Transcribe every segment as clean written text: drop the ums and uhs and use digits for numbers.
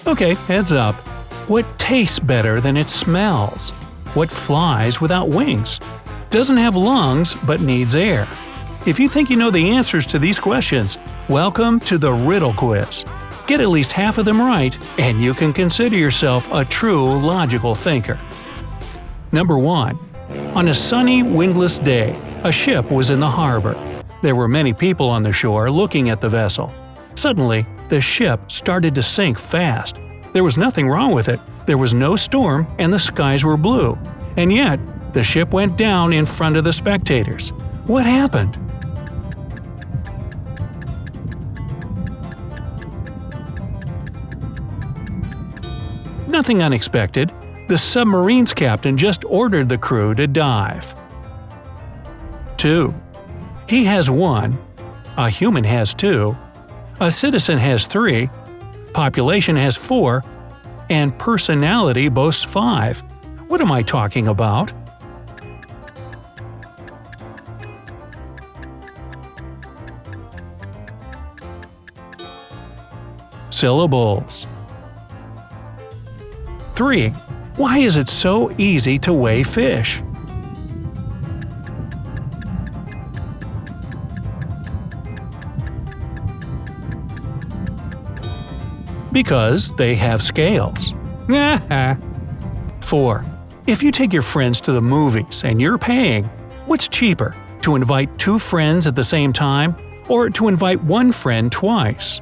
Okay, heads up. What tastes better than it smells? What flies without wings? Doesn't have lungs but needs air? If you think you know the answers to these questions, welcome to the Riddle Quiz. Get at least half of them right, and you can consider yourself a true logical thinker. Number 1. On a sunny, windless day, a ship was in the harbor. There were many people on the shore looking at the vessel. Suddenly, the ship started to sink fast. There was nothing wrong with it. There was no storm and the skies were blue. And yet, the ship went down in front of the spectators. What happened? Nothing unexpected. The submarine's captain just ordered the crew to dive. 2. He has 1. A human has 2. A citizen has 3. Population has 4. And personality boasts 5. What am I talking about? Syllables. 3. Why is it so easy to weigh fish? Because they have scales. 4. If you take your friends to the movies and you're paying, what's cheaper, to invite 2 friends at the same time or to invite 1 friend twice?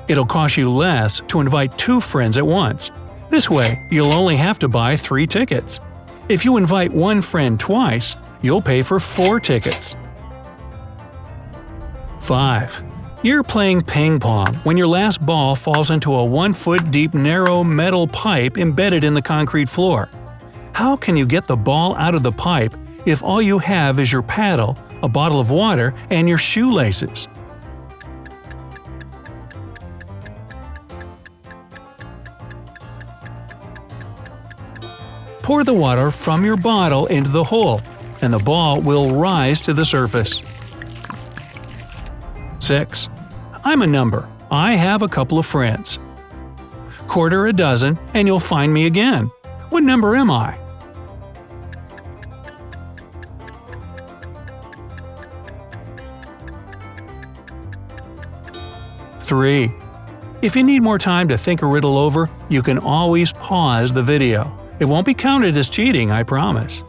It'll cost you less to invite 2 friends at once. This way, you'll only have to buy 3 tickets. If you invite 1 friend twice, you'll pay for 4 tickets. 5. You're playing ping pong when your last ball falls into a 1-foot-deep narrow metal pipe embedded in the concrete floor. How can you get the ball out of the pipe if all you have is your paddle, a bottle of water, and your shoelaces? Pour the water from your bottle into the hole, and the ball will rise to the surface. 6. I'm a number. I have a couple of friends. Quarter a dozen, and you'll find me again. What number am I? Three. If you need more time to think a riddle over, you can always pause the video. It won't be counted as cheating, I promise.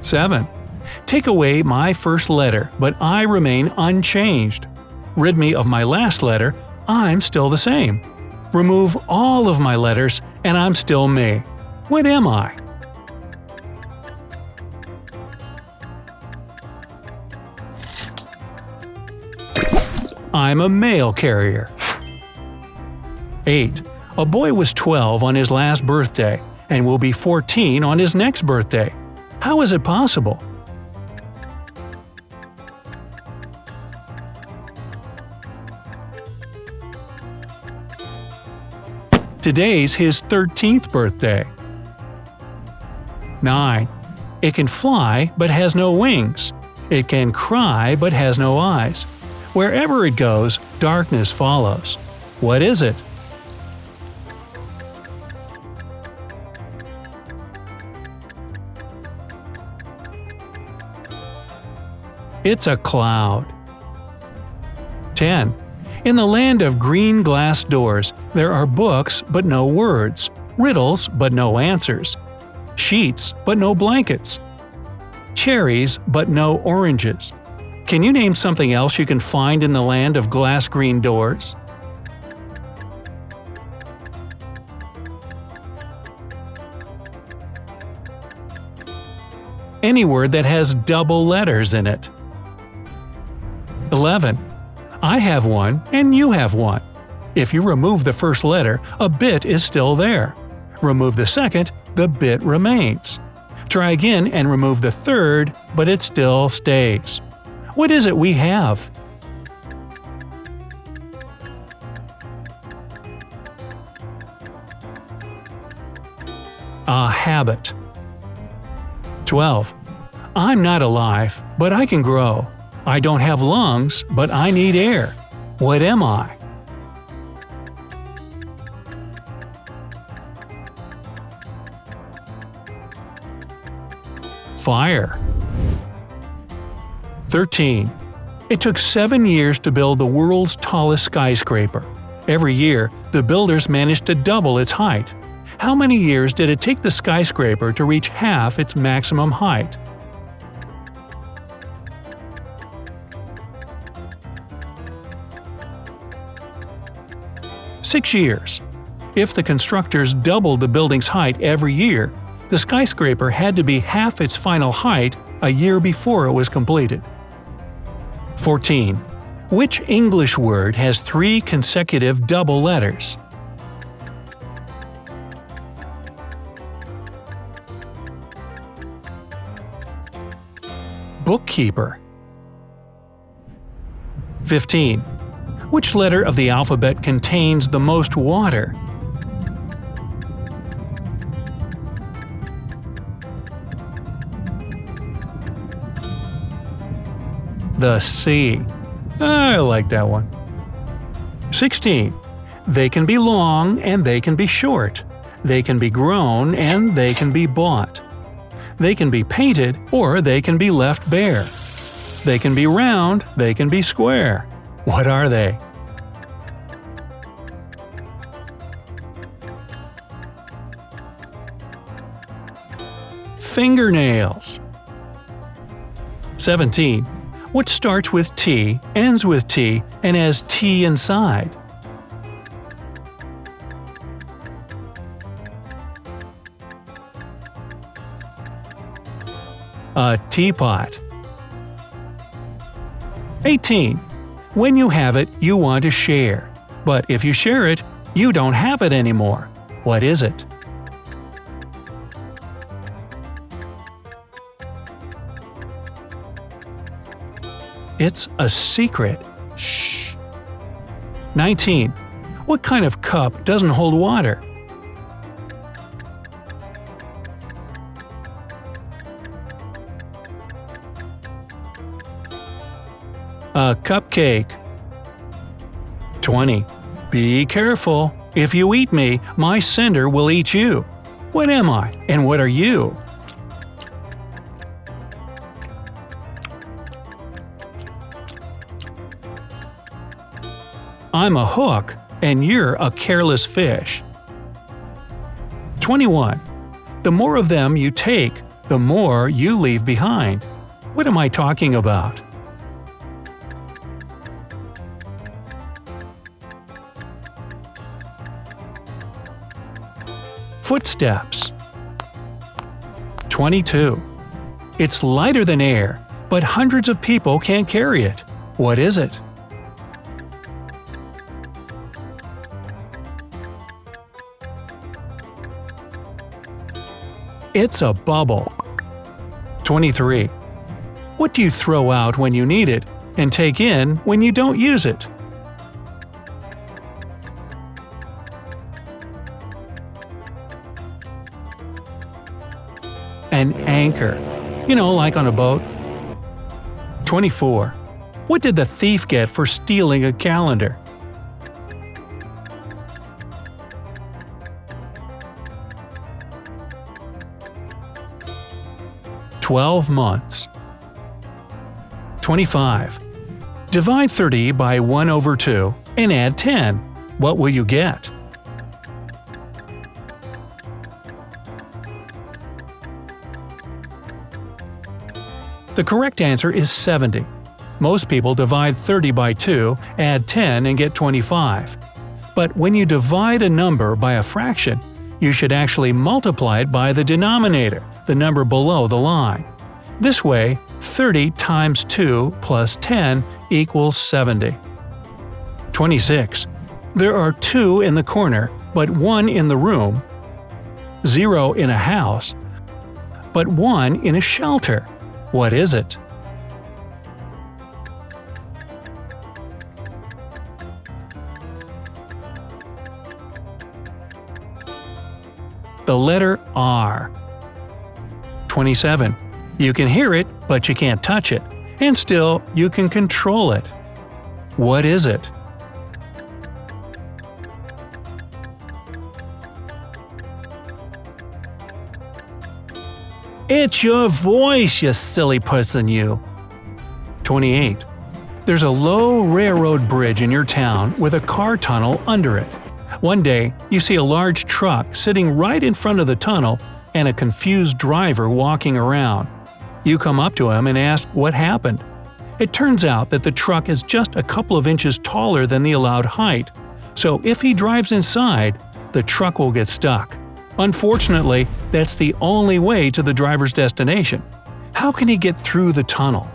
7. Take away my first letter, but I remain unchanged. Rid me of my last letter, I'm still the same. Remove all of my letters, and I'm still me. What am I? I'm a mail carrier. 8. A boy was 12 on his last birthday and will be 14 on his next birthday. How is it possible? Today's his 13th birthday. 9. It can fly but has no wings. It can cry but has no eyes. Wherever it goes, darkness follows. What is it? It's a cloud. 10. In the land of green glass doors, there are books but no words, riddles but no answers, sheets but no blankets, cherries but no oranges. Can you name something else you can find in the land of glass green doors? Any word that has double letters in it. 11. I have one and you have one. If you remove the first letter, a bit is still there. Remove the second, the bit remains. Try again and remove the third, but it still stays. What is it we have? A habit. 12. I'm not alive, but I can grow. I don't have lungs, but I need air. What am I? Fire. 13. It took 7 years to build the world's tallest skyscraper. Every year, the builders managed to double its height. How many years did it take the skyscraper to reach half its maximum height? Six years. If the constructors doubled the building's height every year, the skyscraper had to be half its final height a year before it was completed. 14. Which English word has 3 consecutive double letters? Bookkeeper. 15. Which letter of the alphabet contains the most water? The C. I like that one. 16. They can be long and they can be short. They can be grown and they can be bought. They can be painted or they can be left bare. They can be round, they can be square. What are they? Fingernails. 17. What starts with T, ends with T, and has T inside? A teapot. 18. When you have it, you want to share. But if you share it, you don't have it anymore. What is it? It's a secret. Shh. 19. What kind of cup doesn't hold water? A cupcake. 20. Be careful. If you eat me, my sender will eat you. What am I, and what are you? I'm a hook, and you're a careless fish. 21. The more of them you take, the more you leave behind. What am I talking about? Footsteps. 22. It's lighter than air, but hundreds of people can't carry it. What is it? It's a bubble. 23. What do you throw out when you need it and take in when you don't use it? An anchor. You know, like on a boat. 24. What did the thief get for stealing a calendar? "12 months." 25. Divide 30 by 1/2 and add 10. What will you get? The correct answer is 70. Most people divide 30 by 2, add 10 and get 25. But when you divide a number by a fraction, you should actually multiply it by the denominator, the number below the line. This way, 30 times 2 plus 10 equals 70. 26. There are 2 in the corner, but 1 in the room, 0 in a house, but 1 in a shelter. What is it? The letter R. 27. You can hear it, but you can't touch it. And still, you can control it. What is it? It's your voice, you silly person, you! 28. There's a low railroad bridge in your town with a car tunnel under it. One day, you see a large truck sitting right in front of the tunnel and a confused driver walking around. You come up to him and ask what happened. It turns out that the truck is just a couple of inches taller than the allowed height, so if he drives inside, the truck will get stuck. Unfortunately, that's the only way to the driver's destination. How can he get through the tunnel?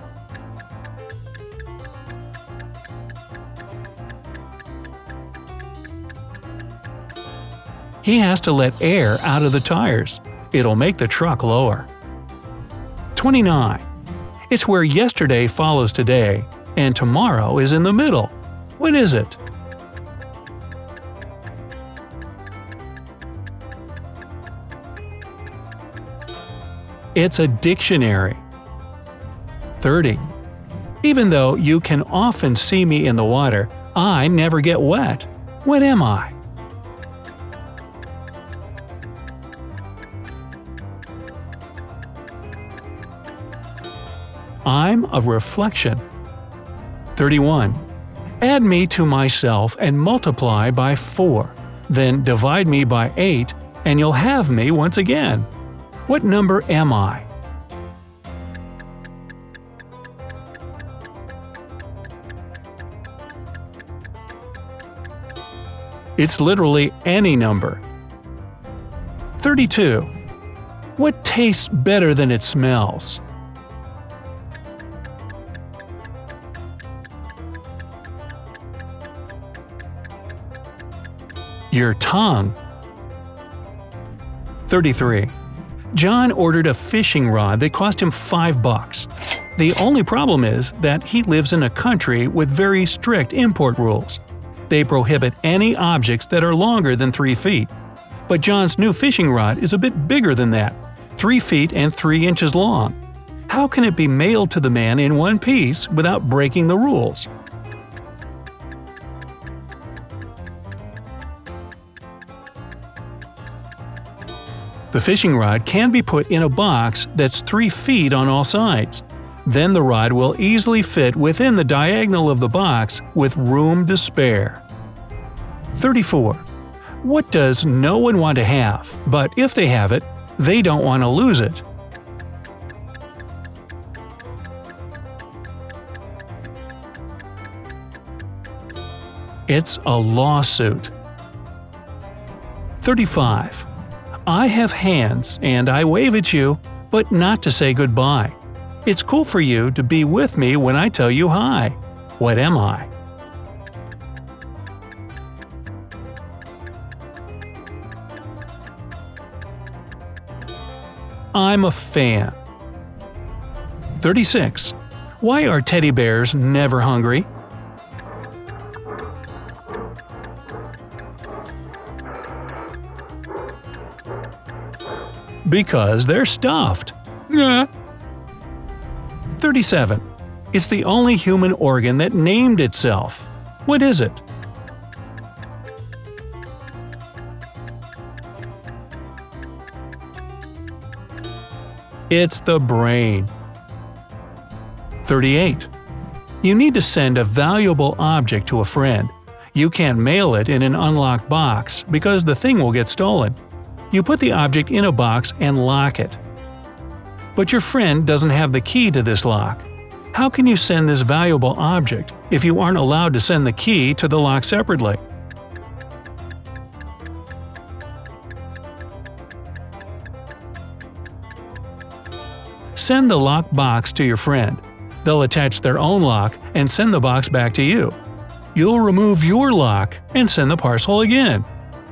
He has to let air out of the tires. It'll make the truck lower. 29. It's where yesterday follows today, and tomorrow is in the middle. What is it? It's a dictionary. 30. Even though you can often see me in the water, I never get wet. What am I? I'm a reflection. 31. Add me to myself and multiply by 4. Then divide me by 8, and you'll have me once again. What number am I? It's literally any number. 32. What tastes better than it smells? Your tongue. 33. John ordered a fishing rod that cost him $5. The only problem is that he lives in a country with very strict import rules. They prohibit any objects that are longer than 3 feet. But John's new fishing rod is a bit bigger than that, 3 feet and 3 inches long. How can it be mailed to the man in one piece without breaking the rules? The fishing rod can be put in a box that's 3 feet on all sides. Then the rod will easily fit within the diagonal of the box with room to spare. 34. What does no one want to have, but if they have it, they don't want to lose it? It's a lawsuit. 35. I have hands and I wave at you, but not to say goodbye. It's cool for you to be with me when I tell you hi. What am I? I'm a fan. 36. Why are teddy bears never hungry? Because they're stuffed. 37. It's the only human organ that named itself. What is it? It's the brain. 38. You need to send a valuable object to a friend. You can't mail it in an unlocked box because the thing will get stolen. You put the object in a box and lock it. But your friend doesn't have the key to this lock. How can you send this valuable object if you aren't allowed to send the key to the lock separately? Send the locked box to your friend. They'll attach their own lock and send the box back to you. You'll remove your lock and send the parcel again.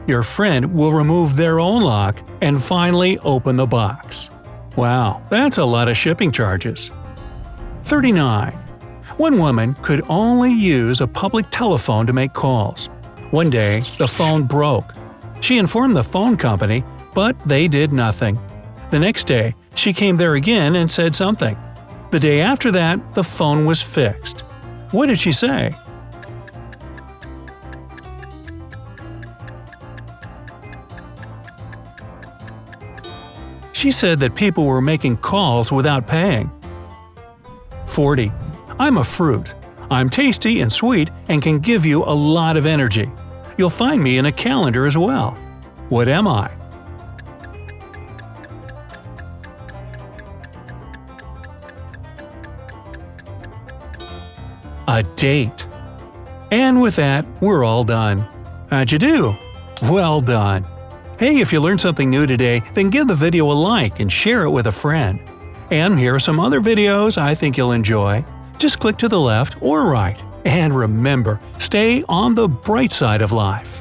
Your friend will remove their own lock and finally open the box. Wow, that's a lot of shipping charges. 39. One woman could only use a public telephone to make calls. One day, the phone broke. She informed the phone company, but they did nothing. The next day, she came there again and said something. The day after that, the phone was fixed. What did she say? She said that people were making calls without paying. 40. I'm a fruit. I'm tasty and sweet and can give you a lot of energy. You'll find me in a calendar as well. What am I? A date. And with that, we're all done. How'd you do? Well done! Hey, if you learned something new today, then give the video a like and share it with a friend. And here are some other videos I think you'll enjoy. Just click to the left or right. And remember, stay on the bright side of life.